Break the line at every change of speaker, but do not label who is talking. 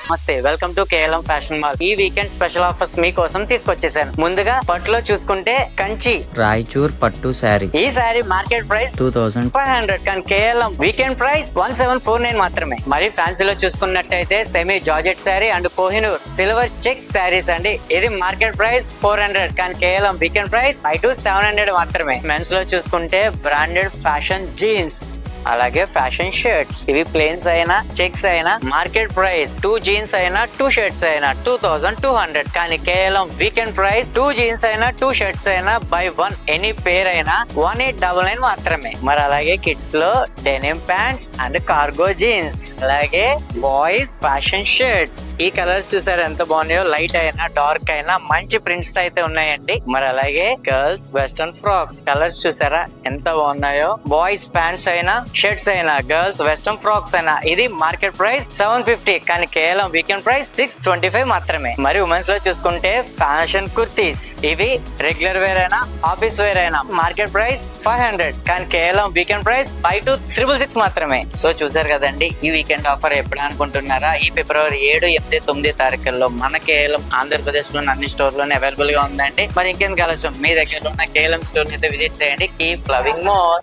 నమస్తే, welcome to KLM fashion mall. ఈ weekend special offers మీకోసం తీసుకొచ్చేసాను. ముందుగా పట్టులో చూసుకుంటే కంచి
రాయచూర్ పట్టు శారీ
ఈ శారీ మార్కెట్ ప్రైస్
2500
కానీ కేఎల్ఎం వీకెండ్ ప్రైస్ 1749 మాత్రమే. మరి ఫ్యాన్సీలో చూసుకున్నట్టయితే semi georgette sari and Kohinoor silver check saris అండి. ఇది మార్కెట్ ప్రైస్ 400 కానీ కేఎల్ఎం వీకెండ్ ప్రైస్ 700 మాత్రమే. మెన్స్ లో చూసుకుంటే బ్రాండెడ్ ఫ్యాషన్ జీన్స్ అలాగే ఫ్యాషన్ షర్ట్స్, ఇవి ప్లేన్స్ అయినా చెక్స్ అయినా మార్కెట్ ప్రైస్ 2 జీన్స్ అయినా 2 షర్ట్స్ అయినా 2200 కానీ కేవలం వీకెండ్ ప్రైస్ 2 జీన్స్ అయినా 2 షర్ట్స్ అయినా బై 1 ఎనీ పేర్ అయినా 1899 మాత్రమే. మరి అలాగే కిడ్స్ లో denim pants and cargo jeans, అలాగే బాయ్స్ ఫ్యాషన్ షర్ట్స్. ఈ కలర్స్ చూసారు ఎంత బాగున్నాయో, లైట్ అయినా డార్క్ అయినా మంచి ప్రింట్స్ అయితే ఉన్నాయండి. మరి అలాగే గర్ల్స్ వెస్టర్న్ ఫ్రాక్స్ కలర్స్ చూసారా ఎంత బాగున్నాయో, బాయ్స్ ప్యాంట్స్ అయినా షర్ట్స్ అయినా గర్ల్స్ వెస్టర్న్ ఫ్రాక్స్ అయినా ఇది మార్కెట్ ప్రైస్ 750 కానీ కేవలం వీకెండ్ ప్రైస్ 625 మాత్రమే. మరి ఉమెన్స్ లో చూసుకుంటే ఫ్యాషన్ కుర్తీస్, ఇవి రెగ్యులర్ వేర్ అయినా ఆఫీస్ వేర్ అయినా మార్కెట్ ప్రైస్ 500 కానీ కేవలం వీకెండ్ ప్రైస్ 5266 మాత్రమే. సో చూసారు కదండి, ఈ వీకెండ్ ఆఫర్ ఎప్పుడు అనుకుంటున్నారా? ఈ ఫిబ్రవరి 7, 8, 9 తారీఖుల్లో మన కేవలం ఆంధ్రప్రదేశ్ లోని అన్ని స్టోర్ లోనే అవైలబుల్ గా ఉందండి. మరి ఇంకెందుకు ఆలస్యం, మీ దగ్గర ఉన్న కేవలం స్టోర్ అయితే విజిట్ చేయండి. Keep loving more.